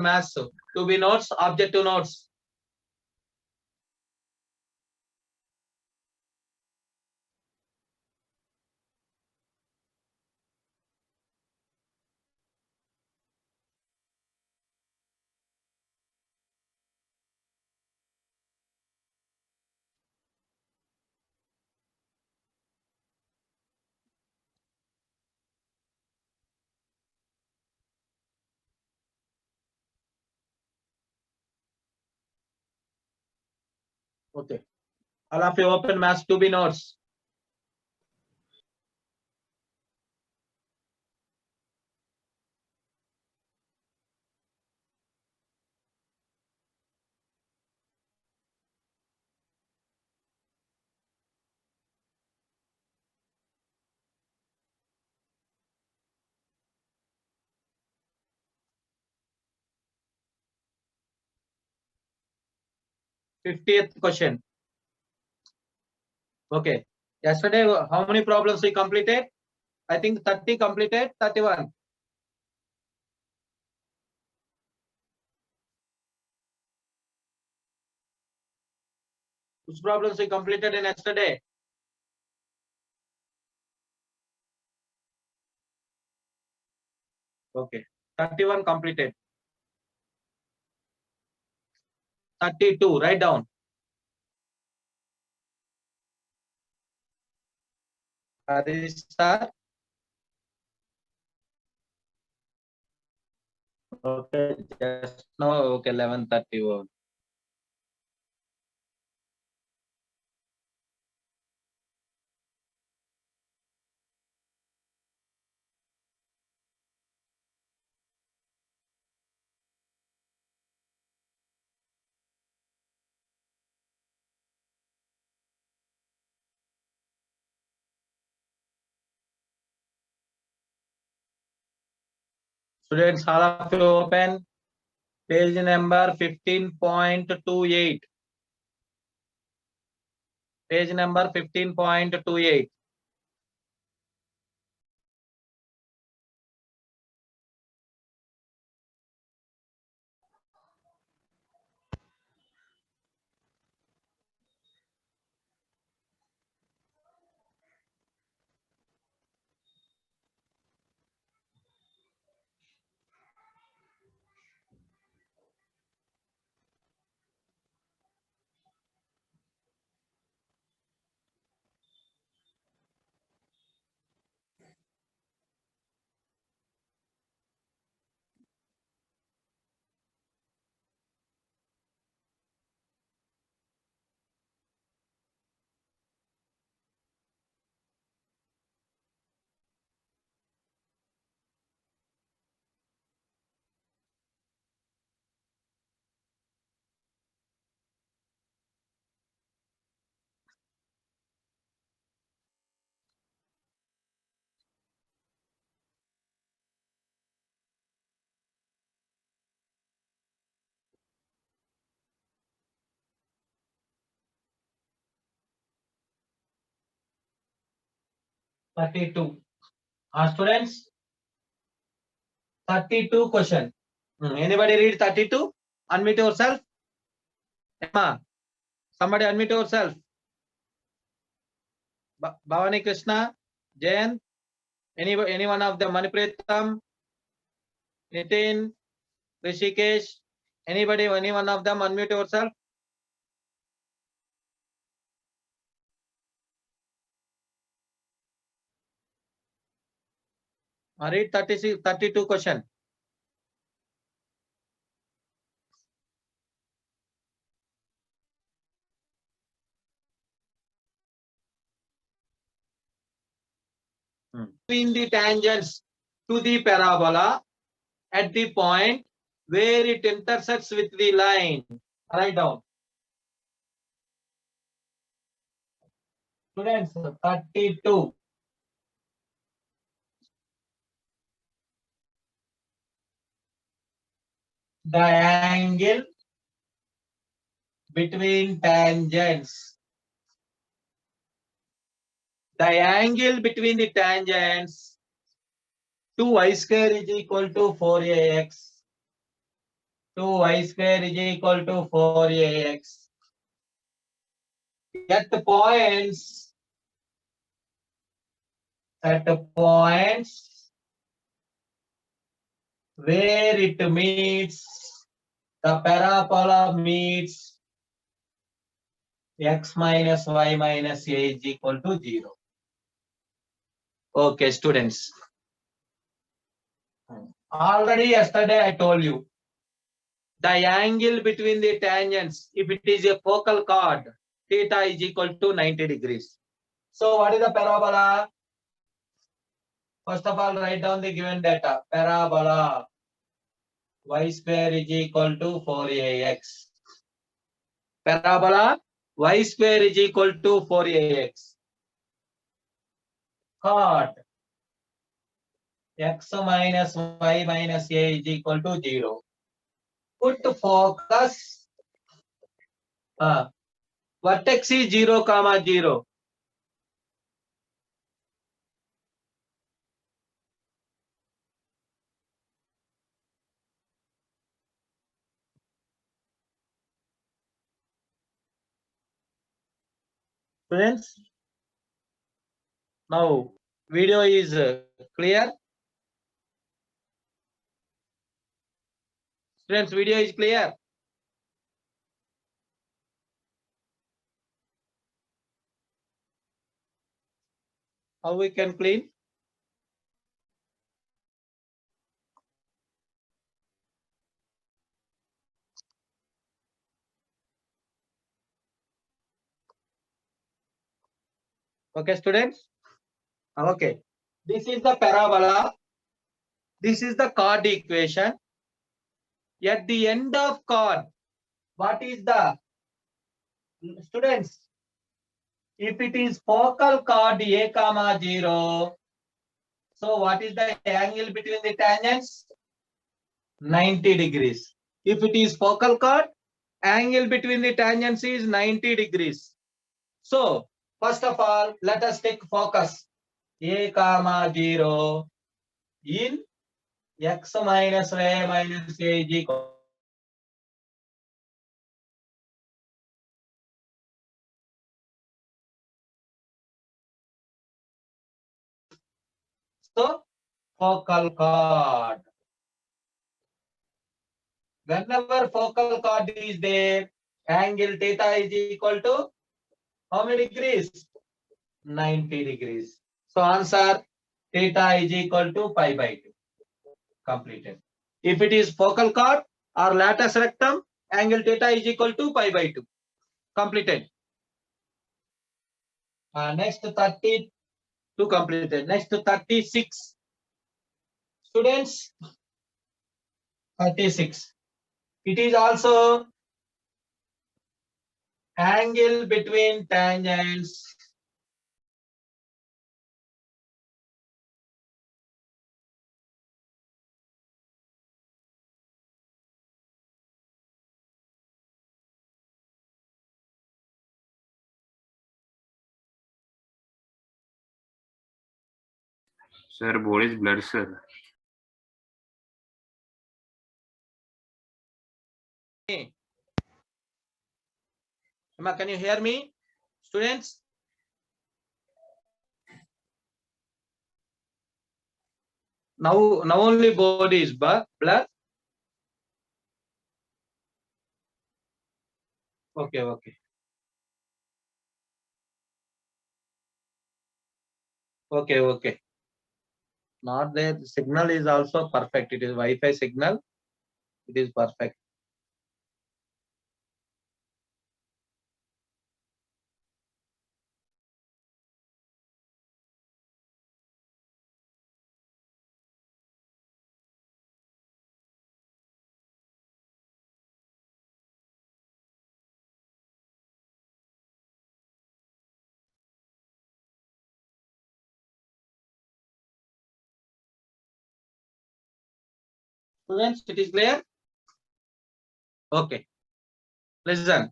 maths, to be notes, objective notes. Okay. All of you open maths to be notes. Fiftieth question. Okay. Yesterday, how many problems we completed? I think 30 completed, 31. Which problems we completed in yesterday? Okay. 31 completed. 32, write down. Harish sir. Okay, just now, okay, 11:31. Students, all of you open page number 15.28. Page number 15.28. Students, 32 question. Anybody read 32? Unmute yourself. Emma, somebody unmute yourself. Bhavani Krishna, Jayan, any one of them, Manipritam, Nitin, Rishikesh, anybody, any one of them, unmute yourself. Read 32 question. Between the tangents to the parabola at the point where it intersects with the line. Write down. Students, 32. The angle between tangents. The angle between the tangents 2y square is equal to 4ax. 2y square is equal to 4ax. At points where it meets, the parabola meets x minus y minus a is equal to 0. Okay, students. Already yesterday I told you the angle between the tangents, if it is a focal chord, theta is equal to 90 degrees. So what is the parabola? First of all, write down the given data. Parabola y square is equal to 4ax. Parabola y square is equal to 4ax. Chord x minus y minus a is equal to 0. Put focus. Vertex is 0, 0. Students, now video is clear. Students, video is clear. How we can clean? Okay, students. Okay. This is the parabola. This is the chord equation. At the end of chord, what is the, students? If it is focal chord a comma 0, so what is the angle between the tangents? 90 degrees. If it is focal chord, angle between the tangents is 90 degrees. So first of all, let us take focus a comma 0 in x minus y minus a is equal. So focal chord. Whenever focal chord is there, angle theta is equal to how many degrees? 90 degrees. So answer, theta is equal to pi by 2. Completed. If it is focal chord or latus rectum, angle theta is equal to pi by 2. Completed. Next 32 completed. Next 36. Students, 36. It is also angle between tangents. Sir, board is blurred, sir. Emma, can you hear me? Students? Now only board is blur. Okay. Okay. Not there. The signal is also perfect. It is Wi-Fi signal. It is perfect. Students, it is clear? Okay. Listen.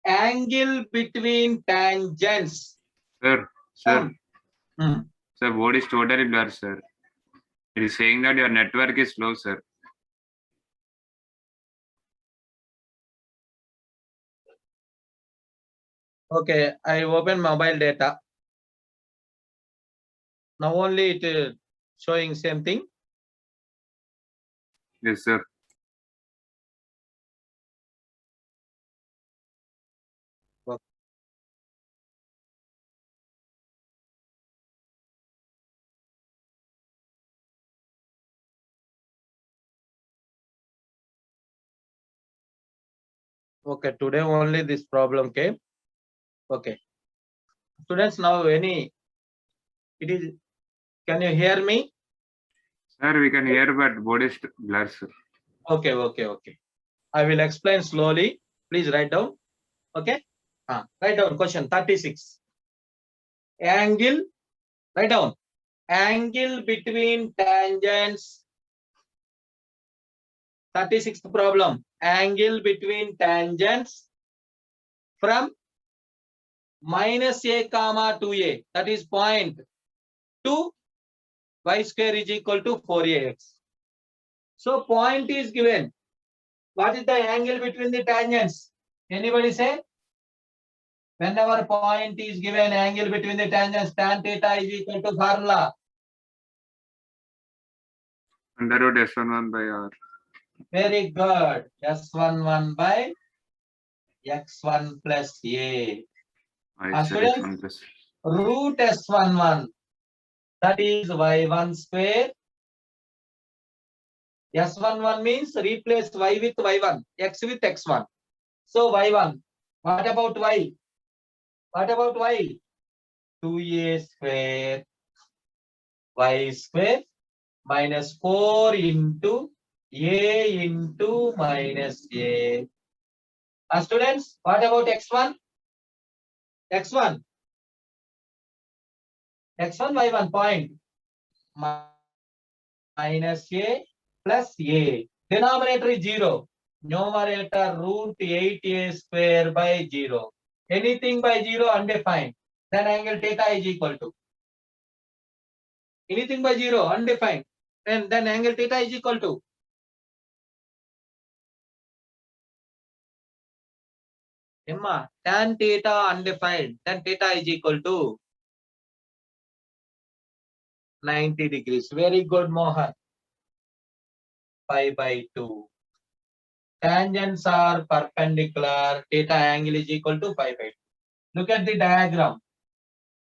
Angle between tangents. Sir, Hmm. Sir, board is totally blurred, sir. It is saying that your network is slow, sir. Okay, I open mobile data. Now only it is showing same thing. Yes, sir. Okay, today only this problem came. Okay. Students, now it is, can you hear me? Sir, we can hear, but board is blur, sir. Okay. I will explain slowly. Please write down. Okay. Write down question 36. Angle, write down. Angle between tangents. 36th problem. Angle between tangents from minus a comma to a. That is point 2 y square is equal to 4ax. So point is given. What is the angle between the tangents? Anybody say? Whenever point is given, angle between the tangents, tan theta is equal to formula. Under root S11 by R. Very good. S11 by x1 plus a. Sir, Students, S1 plus. root S11. That is y1 square. S11 means replace y with y1, x with x1. So y1. What about y? What about y? 2a square y square minus 4 into a into minus a. Students, what about x1? x1 y1 point minus a plus a. Denominator is 0. Numerator root 8a square by 0. Anything by 0 undefined. Then angle theta is equal to. Anything by 0 undefined. And then angle theta is equal to. Emma, tan theta undefined. Then theta is equal to 90 degrees. Very good, Mohan. 5 by 2. Tangents are perpendicular. Theta angle is equal to 5 by 2. Look at the diagram.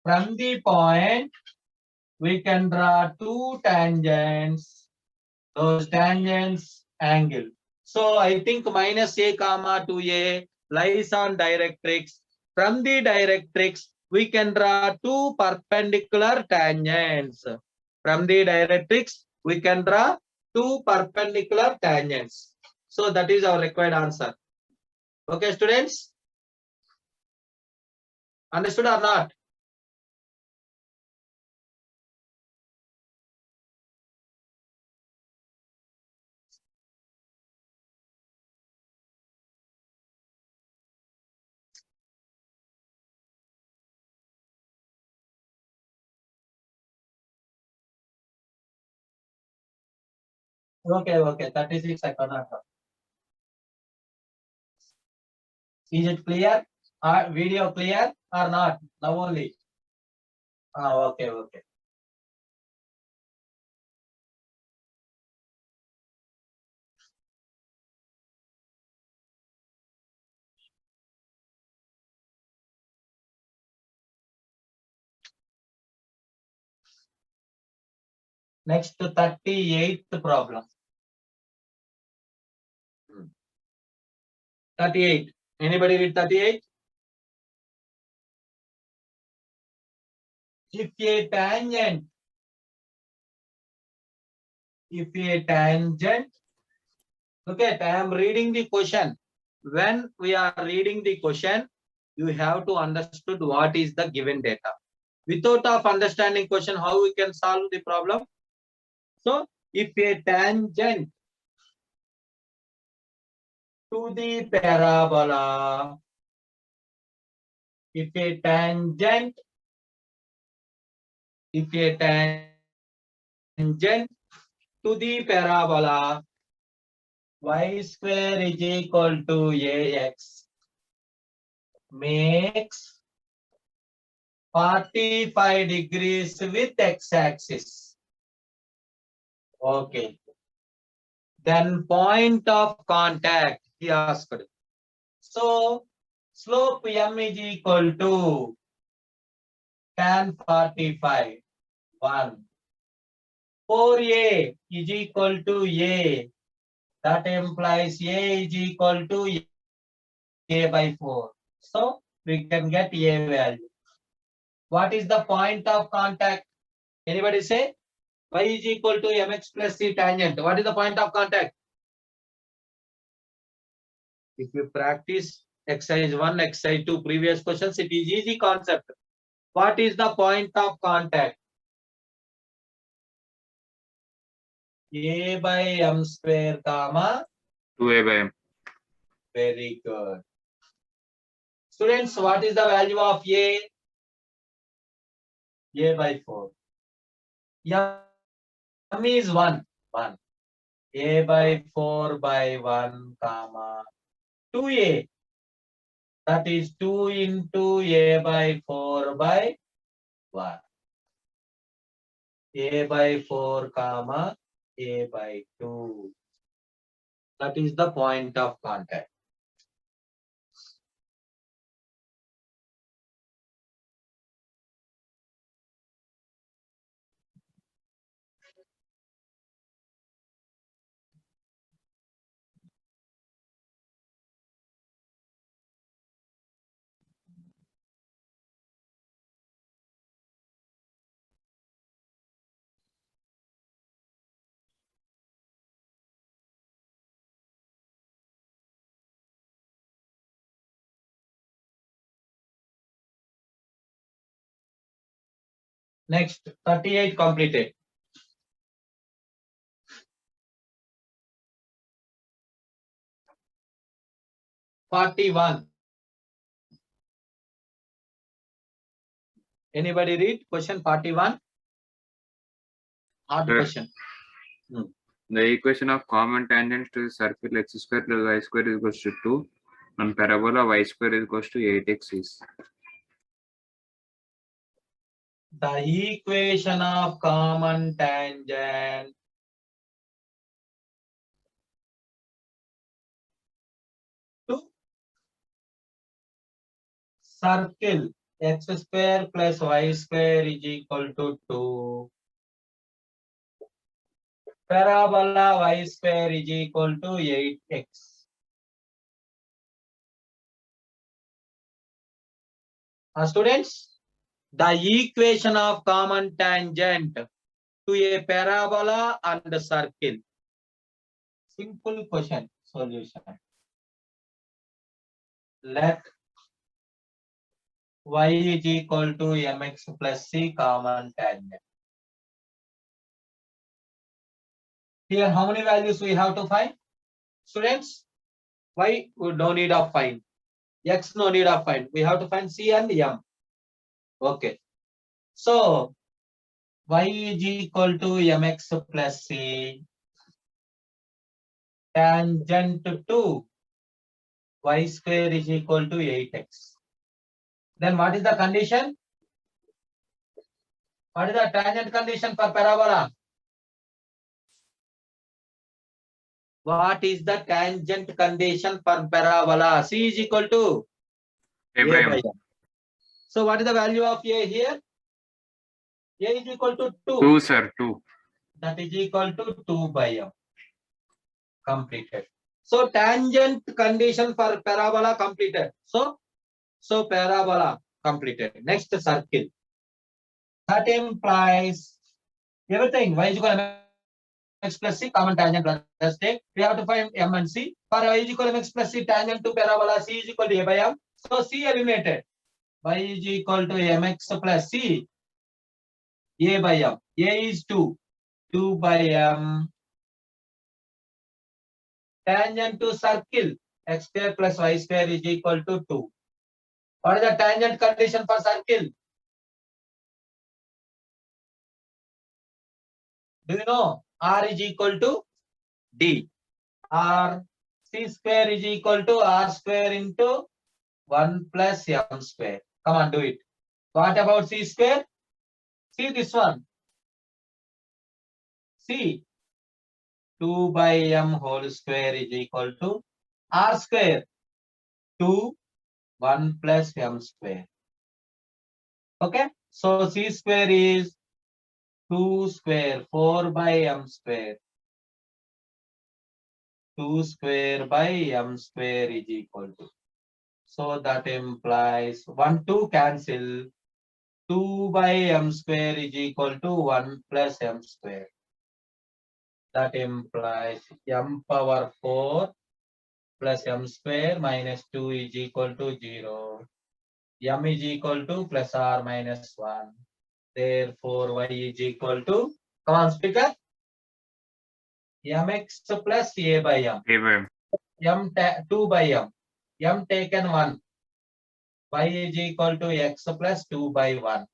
From the point, we can draw two tangents. Those tangents angle. So I think minus a comma to a lies on directrix. From the directrix, we can draw two perpendicular tangents. From the directrix, we can draw two perpendicular tangents. So that is our required answer. Okay, students? Understood or not? Okay. 36 I cannot. Is it clear? Video clear or not? Now only. Okay. Next 38th problem. 38. Anybody read 38? If a tangent, look at, I am reading the question. When we are reading the question, you have to understood what is the given data. Without of understanding question, how we can solve the problem? So, if a tangent to the parabola, if a tangent to the parabola y square is equal to ax makes 45 degrees with x-axis. Okay. Then point of contact, he asked. So slope m is equal to tan 45, 1. 4a is equal to a. That implies a is equal to a by 4. So we can get a value. What is the point of contact? Anybody say? Y is equal to mx plus c tangent. What is the point of contact? If you practice exercise 1, exercise 2 previous questions, it is easy concept. What is the point of contact? A by m square comma 2a by m. Very good. Students, what is the value of a? A by 4. M is 1. 1. A by 4 by 1 comma 2a. That is 2 into a by 4 by 1. A by 4 comma a by 2. That is the point of contact. Next, 38 completed. '41. Anybody read question 41? Hard Sir. question. The equation of common tangents to the circle x square plus y square is equals to 2 and parabola y square is equals to 8x is. The equation of common tangent to circle x square plus y square is equal to 2. Parabola y square is equal to 8x. Students, the equation of common tangent to a parabola and a circle. Simple question solution. Let y is equal to mx plus c common tangent. Here, how many values we have to find? Students, y we no need of find. X no need of find. We have to find c and m. Okay. So y is equal to mx plus c tangent to y square is equal to 8x. Then what is the condition? What is the tangent condition for parabola? What is the tangent condition for parabola? C is equal to A by m. So what is the value of a here? A is equal to 2. 2, sir, 2. That is equal to 2 by m. Completed. So tangent condition for parabola completed. So parabola completed. Next circle. That implies everything. Y is equal to x plus c common tangent. Let's take. We have to find m and c. For y is equal to x plus c tangent to parabola, c is equal to a by m. So c eliminated. Y is equal to mx plus c a by m. A is 2. 2 by m. Tangent to circle x square plus y square is equal to 2. What is the tangent condition for circle? Do you know? R is equal to D. R c square is equal to r square into 1 plus m square. Come on, do it. What about c square? See this one. See, 2 by m whole square is equal to r square. 2, 1 plus m square. Okay. So c square is 2 square, 4 by m square. 2 square by m square is equal to. So that implies 1, 2 cancel. 2 by m square is equal to 1 plus m square. That implies m power 4 plus m square minus 2 is equal to 0. M is equal to plus or minus 1. Therefore, y is equal to, come on, speaker, mx plus a by m. A by M. 2 by m. M taken 1. Y is equal to x plus 2 by 1.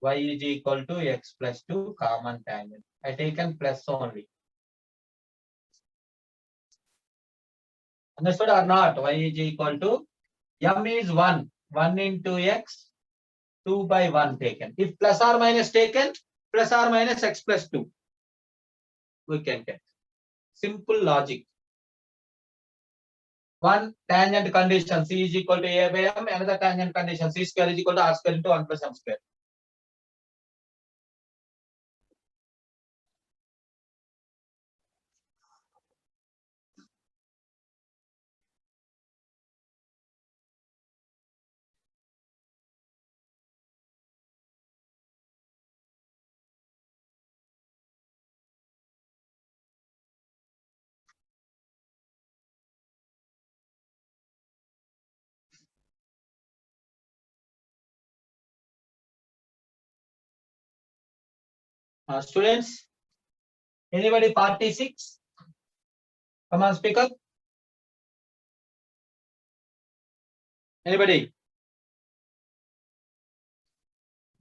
Y is equal to x plus 2 common tangent. I taken plus only. Understood or not? Y is equal to m is 1. 1 into x, 2 by 1 taken. If plus or minus taken, plus or minus x plus 2. We can get. Simple logic. One tangent condition c is equal to a by m. Another tangent condition c square is equal to r square into 1 plus m square. Students, anybody 46? Come on, speak up. Anybody?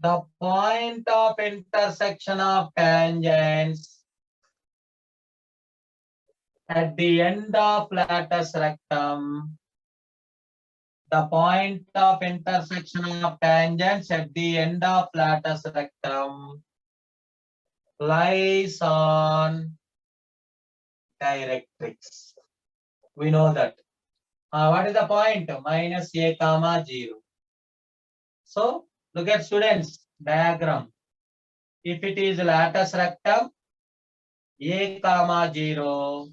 The point of intersection of tangents at the end of latus rectum. The point of intersection of tangents at the end of latus rectum lies on directrix. We know that. What is the point? Minus a comma 0. So look at students diagram. If it is latus rectum a comma 0,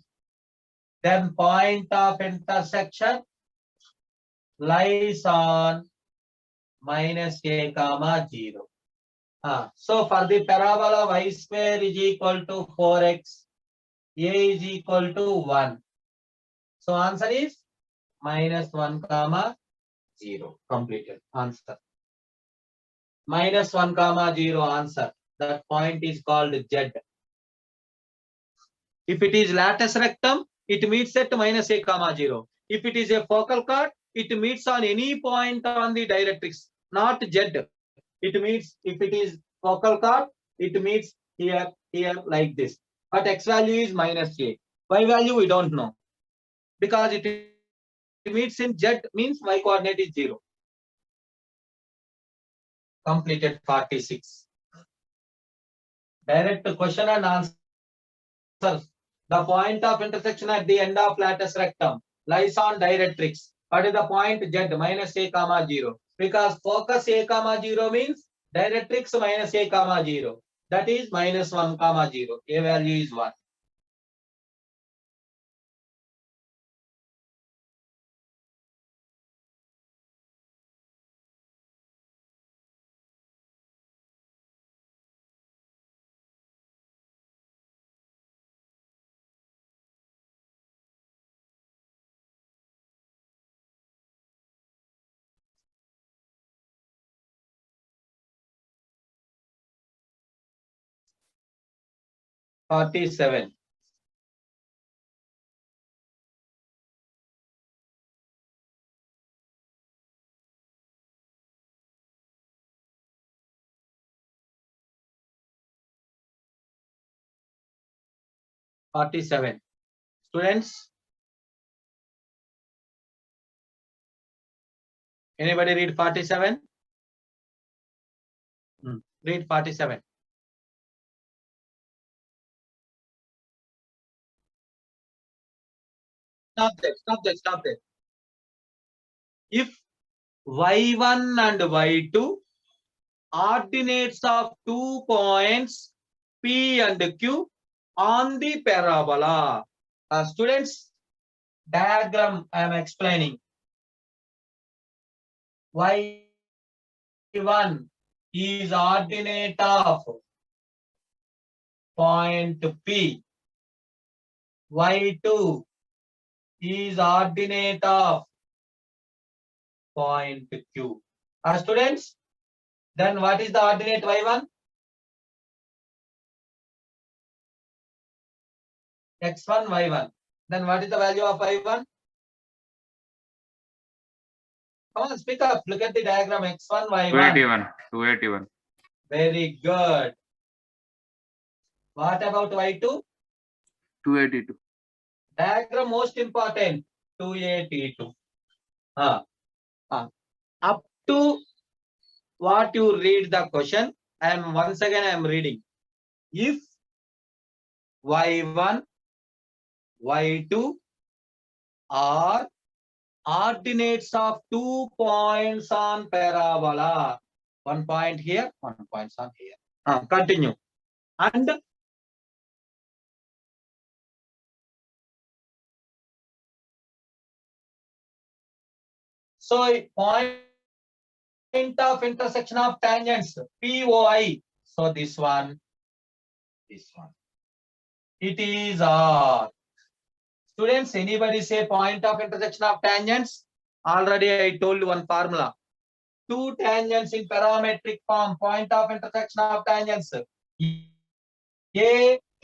then point of intersection lies on minus a comma 0. So for the parabola y square is equal to 4x, a is equal to 1. So answer is minus 1 comma 0. Completed answer. Minus 1 comma 0 answer. That point is called Z. If it is latus rectum, it meets at minus a comma 0. If it is a focal chord, it meets on any point on the directrix, not Z. It meets, if it is focal chord, it meets here, like this. But x value is minus a. Y value we don't know. Because it meets in Z means y coordinate is 0. Completed 46. Direct question and answer. The point of intersection at the end of latus rectum lies on directrix. What is the point? Z minus a comma 0. Because focus a comma 0 means directrix minus a comma 0. That is minus 1 comma 0. A value is 1. $47. Students, anybody read 47? Read 47. Stop there. If y1 and y2 ordinates of 2 points P and Q on the parabola. Students, diagram I am explaining. Y1 is ordinate of point P. Y2 is ordinate of point Q. Students, then what is the ordinate Y1? X1, Y1. Then what is the value of Y1? Come on, speak up. Look at the diagram. X1, Y1. 281. Very good. What about Y2? 282. Diagram most important. 282. Up to what you read the question, once again I am reading. If Y1, Y2 are ordinates of 2 points on parabola. 1 point here, 1 point on here. Continue. And so point of intersection of tangents POI. So this one. It is R. Students, anybody say point of intersection of tangents? Already I told you one formula. Two tangents in parametric form, point of intersection of tangents. A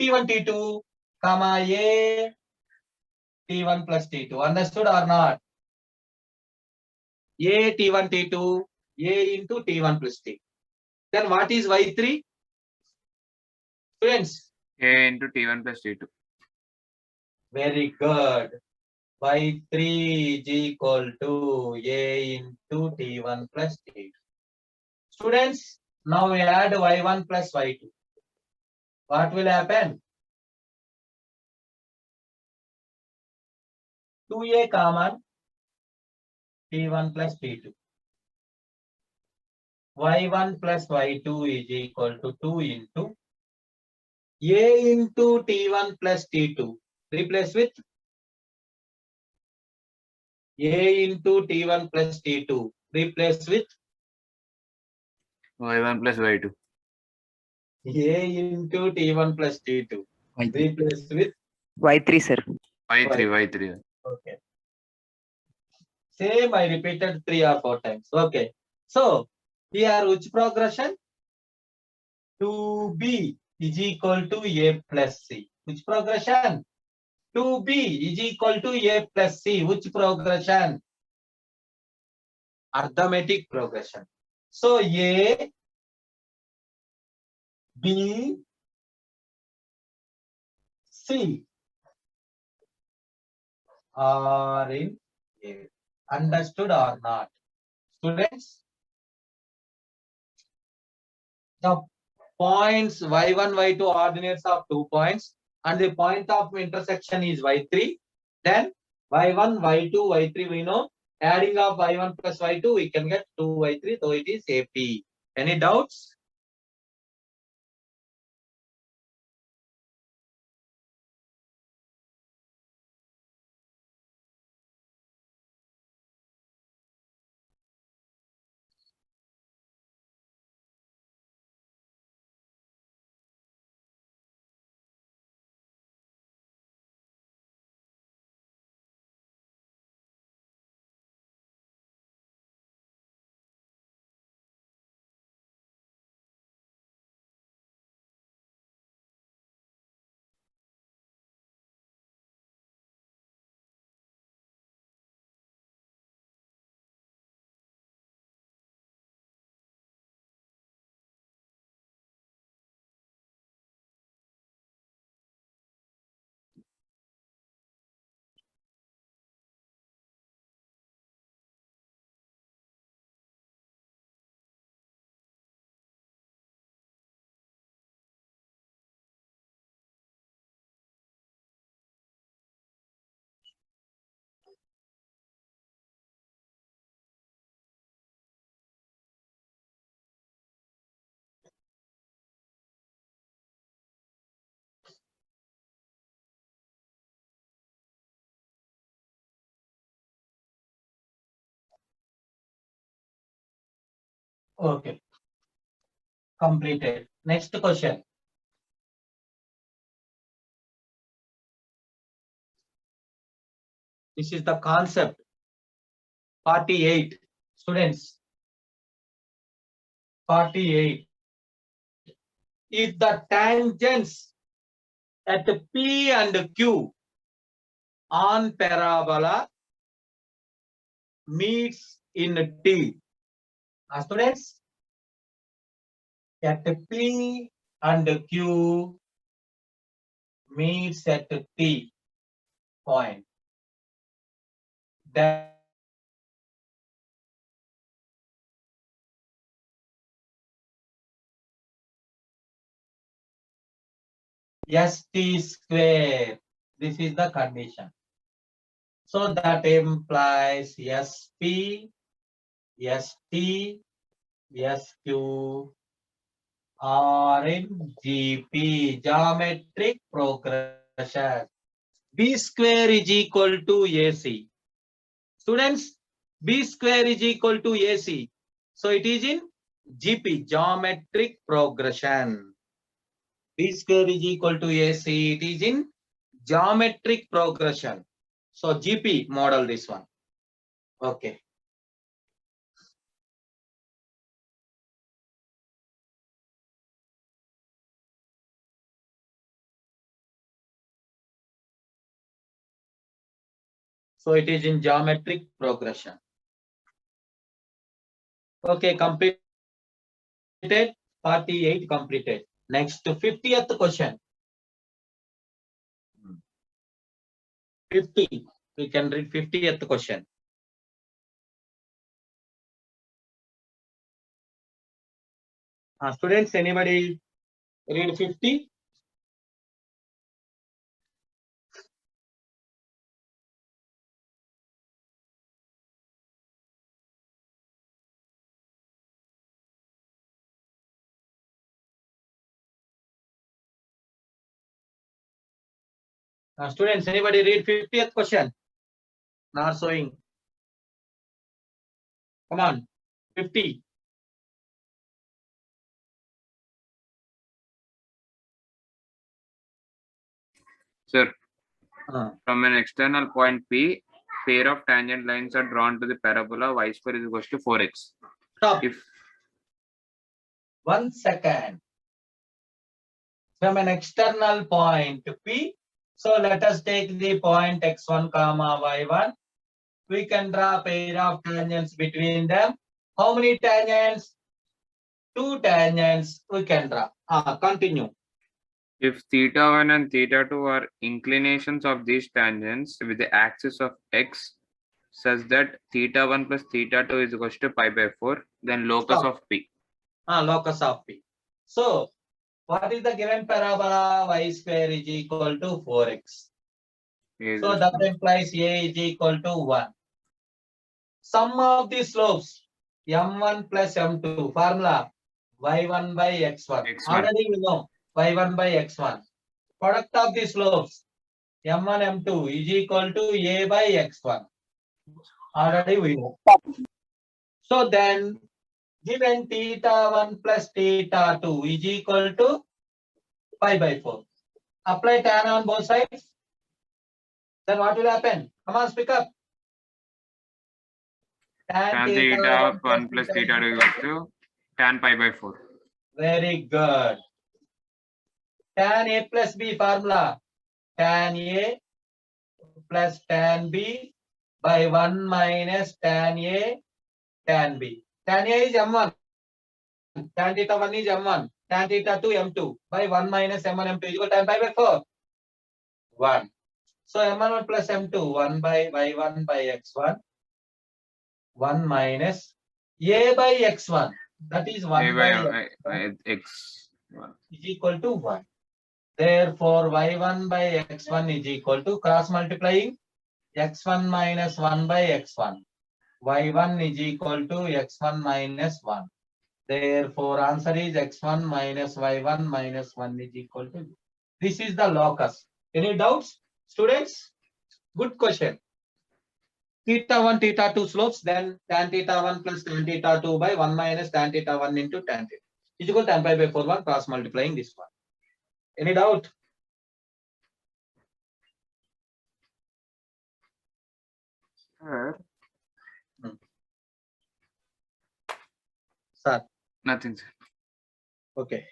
T1 T2, comma A T1 plus T2. Understood or not? A T1 T2, A into T1 plus T. Then what is Y3? Students. A into T1 plus T2. Very good. Y3 is equal to A into T1 plus T2. Students, now we add Y1 plus Y2. What will happen? 2A common, T1 plus T2. Y1 plus Y2 is equal to 2 into A into T1 plus T2. Replace with A into T1 plus T2. Replace with Y1 plus Y2. A into T1 plus T2. Replace with Y3, sir. Y3. Okay. Same I repeated 3 or 4 times. Okay. So here which progression? 2B is equal to A plus C. Which progression? 2B is equal to A plus C. Which progression? Arithmetic progression. So A, B, C are in A. Understood or not? Students? The points Y1, Y2 ordinates of 2 points and the point of intersection is Y3. Then Y1, Y2, Y3 we know. Adding of Y1 plus Y2 we can get 2Y3, so it is AP. Any doubts? Okay. Completed. Next question. This is the concept. 48. Students. 48. If the tangents at P and Q on parabola meets in T. Students, at P and Q meets at T point. Then ST square. This is the condition. So that implies SP, ST, SQ are in GP, geometric progression. B square is equal to AC. Students, B square is equal to AC. So it is in GP, geometric progression. B square is equal to AC. It is in geometric progression. So GP model this one. Okay. So it is in geometric progression. Okay, completed. 48 completed. Next, 50th question. 50. We can read 50th question. Students, anybody read 50? Students, anybody read 50th question? Not showing. Come on, 50. Sir, from an external point P, pair of tangent lines are drawn to the parabola y square is equals to 4x. Stop. If 1 second. From an external point P, so let us take the point x1 comma y1. We can draw a pair of tangents between them. How many tangents? 2 tangents we can draw. Continue. if theta 1 and theta 2 are inclinations of these tangents with the axis of x such that theta 1 plus theta 2 is equals to pi by 4, then locus Stop. of P. Locus of P. So, what is the given parabola? Y square is equal to 4x. So that implies A is equal to 1. Sum of the slopes m1 plus m2 formula y1 by x1. Already we know y1 by x1. Product of the slopes m1 m2 is equal to a by x1. Already we know. So then given theta 1 plus theta 2 is equal to pi by 4. Apply tan on both sides. Then what will happen? Come on, speak up. Tan theta 1 plus theta 2 equals to tan pi by 4. Very good. Tan A plus B formula. Tan A plus tan B by 1 minus tan A tan B. Tan A is m1. Tan theta 1 is m1. Tan theta 2 m2 by 1 minus m1 m2 is equal to tan pi by 4. 1. So m1 plus m2 1 by y1 by x1. 1 minus a by x1. That is 1 by x is equal to 1. Therefore, y1 by x1 is equal to cross multiplying x1 minus 1 by x1. y1 is equal to x1 minus 1. Therefore, answer is x1 minus y1 minus 1 is equal to. This is the locus. Any doubts, students? Good question. theta 1, theta 2 slopes, then tan theta 1 plus tan theta 2 by 1 minus tan theta 1 into tan theta is equal to tan pi by 4 1 cross multiplying this one. Any doubt? Sir. Nothing, sir. Okay.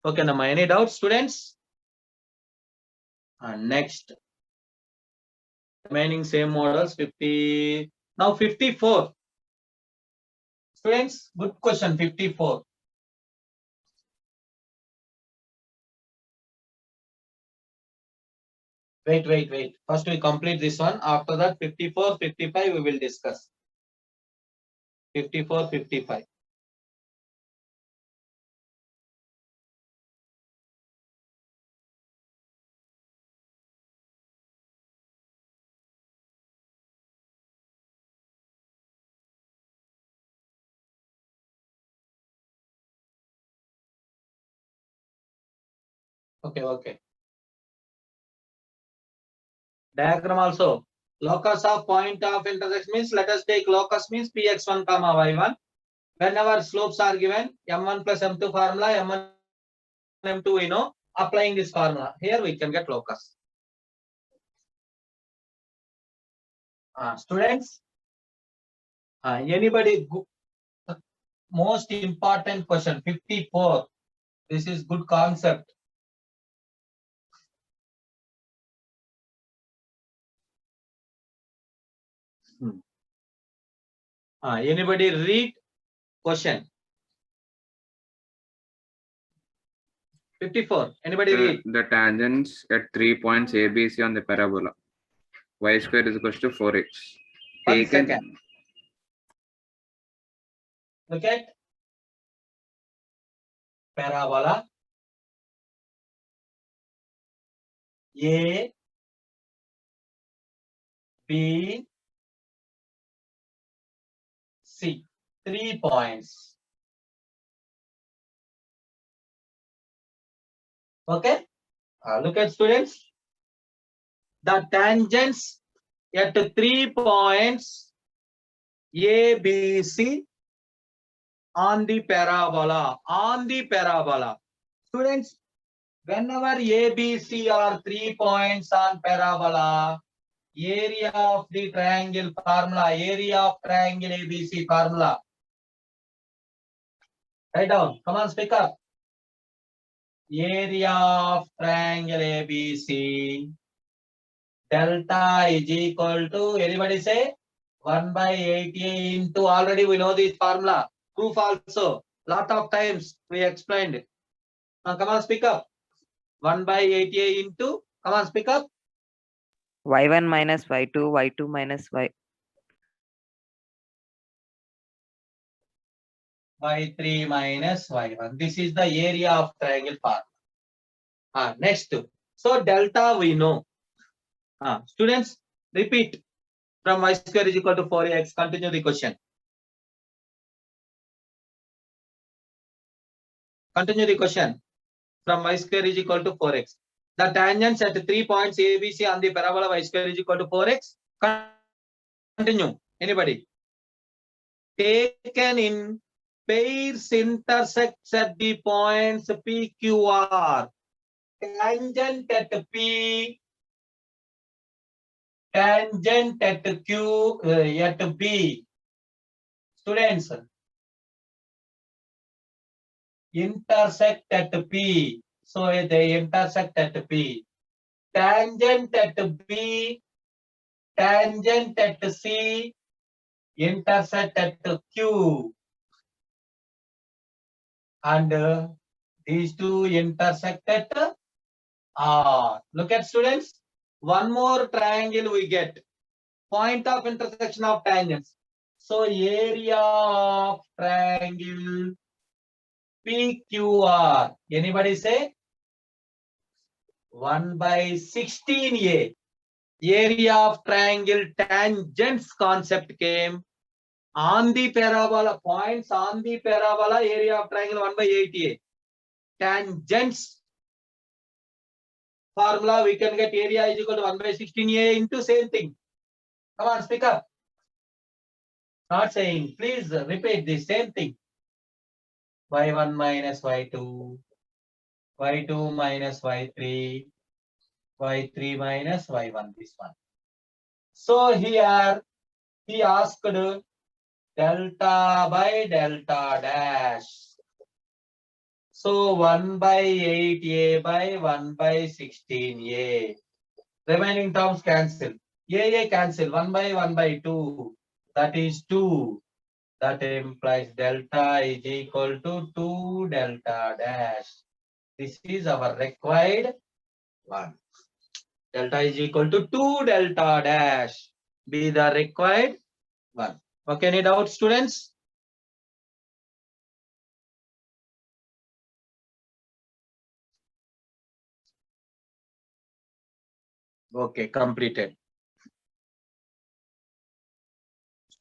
Okay, now any doubts, students? And next, remaining same models 50. Now 54. Students, good question 54. Wait. First we complete this one. After that 54, 55 we will discuss. 54, 55. Okay. Diagram also. Locus of point of intersection means, let us take locus means px1 comma y1. Whenever slopes are given, m1 plus m2 formula, m1 m2 we know. Applying this formula, here we can get locus. Students, anybody, most important question 54. This is good concept. Anybody read question 54? Anybody read? The tangents at 3 points ABC on the parabola y square is equal to 4x. 1 second. Look at parabola A, B, C. 3 points. Okay. Look at students. The tangents at 3 points A, B, C on the parabola. Students, whenever A, B, C are 3 points on parabola, area of the triangle formula, area of triangle ABC formula. Write down. Come on, speak up. Area of triangle ABC. Delta is equal to, anybody say? 1 by 8A into, already we know this formula. Proof also. Lot of times we explained it. Now come on, speak up. 1 by 8A into, come on, speak up. y1 minus y2, y2 minus y. y3 minus y1. This is the area of triangle formula. Next. So delta we know. Students, repeat. From y square is equal to 4x. Continue the question. Continue the question. From y square is equal to 4x. The tangents at 3 points ABC on the parabola y square is equal to 4x. Continue. Anybody? Taken in pairs intersects at the points PQR. Tangent at P. Tangent at Q at B. Students. Intersect at P. So they intersect at P. Tangent at B. Tangent at C. Intersect at Q. And these two intersect at R. Look at students. One more triangle we get. Point of intersection of tangents. So area of triangle PQR. Anybody say? 1 by 16A. Area of triangle tangents concept came on the parabola. Points on the parabola, area of triangle 1 by 8A. Tangents formula, we can get area is equal to 1 by 16A into same thing. Come on, speak up. Not saying, please repeat the same thing. Y1 minus Y2, Y2 minus Y3, Y3 minus Y1, this one. So here, he asked delta by delta dash. So 1 by 8A by 1 by 16A. Remaining terms cancel. A cancel. 1 by 2. That is 2. That implies delta is equal to 2 delta dash. This is our required one. Delta is equal to 2 delta dash. Be the required one. Okay, any doubts, students? Okay, completed.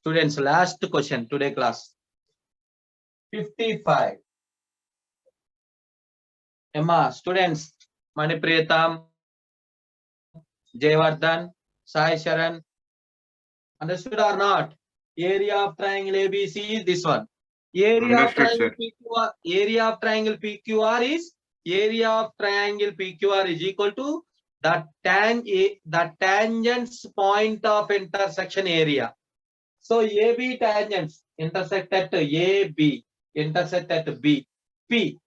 Students, last question today class. 55. Emma, students, Manipriyatam, Jayvardhan, Sai Sharan, understood or not? Area of triangle ABC is this one. Area of Understood, triangle PQR is area of triangle PQR is equal to the tangents point of intersection area. So AB tangents intersect at AB, intersect at B. P.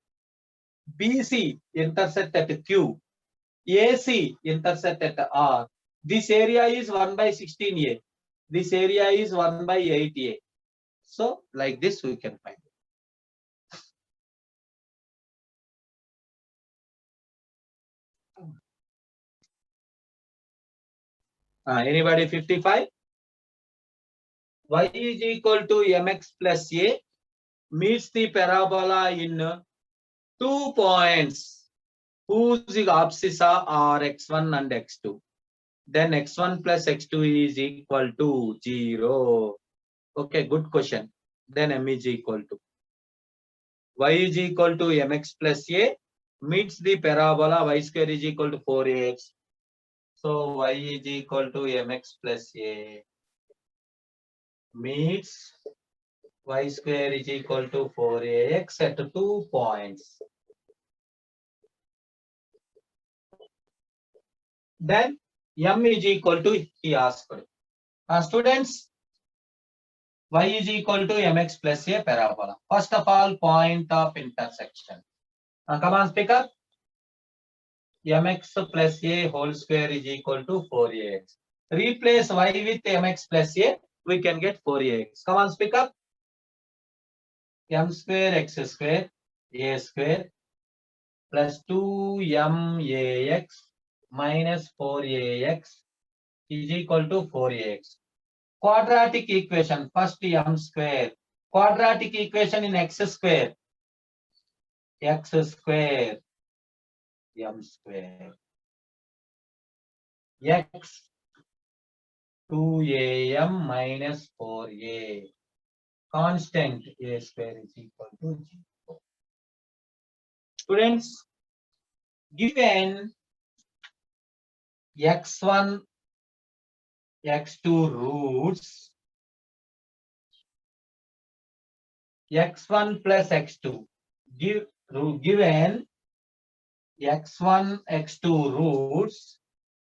BC intersect at Q. AC intersect at R. This area is 1 by 16A. This area is 1 by 8A. So like this we can find. Anybody 55? Y is equal to mx plus a meets the parabola in 2 points whose abscissa are x1 and x2. Then x1 plus x2 is equal to 0. Okay, good question. Then m is equal to y is equal to mx plus a meets the parabola y square is equal to 4ax. So y is equal to mx plus a meets y square is equal to 4ax at 2 points. Then m is equal to, he asked. Students, y is equal to mx plus a parabola. First of all, point of intersection. Come on, speak up. Mx plus a whole square is equal to 4ax. Replace y with mx plus a, we can get 4ax. Come on, speak up. M square x square a square plus 2max minus 4ax is equal to 4ax. Quadratic equation, first m square. Quadratic equation in x square m square x 2am minus 4a. Constant a square is equal to 0. Students, given x1, x2 roots, x1 plus x2, given x1, x2 roots,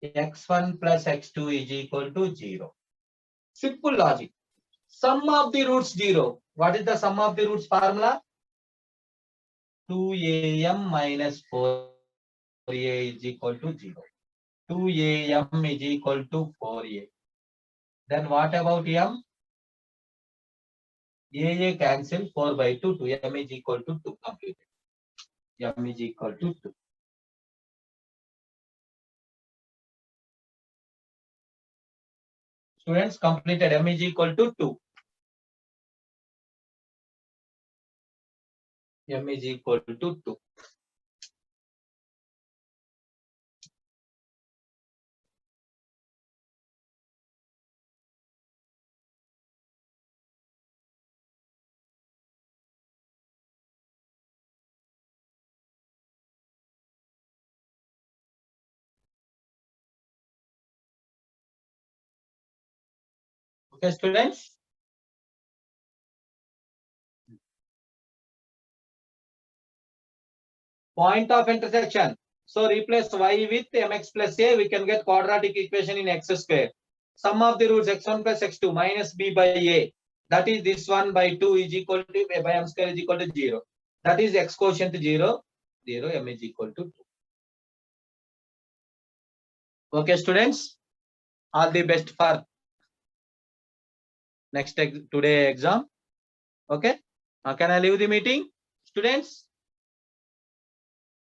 x1 plus x2 is equal to 0. Simple logic. Sum of the roots 0. What is the sum of the roots formula? 2am minus 4a is equal to 0. 2am is equal to 4a. Then what about m? A cancel 4 by 2. 2m is equal to 2 completed. M is equal to 2. Students, completed. M is equal to 2. M is equal to 2. Okay, students. Point of intersection. So replace y with mx plus a, we can get quadratic equation in x square. Sum of the roots x1 plus x2 minus b by a. That is this 1 by 2 is equal to a by m square is equal to 0. That is x quotient 0, 0, m is equal to 2. Okay, students. All the best for next today exam. Okay. Can I leave the meeting, students?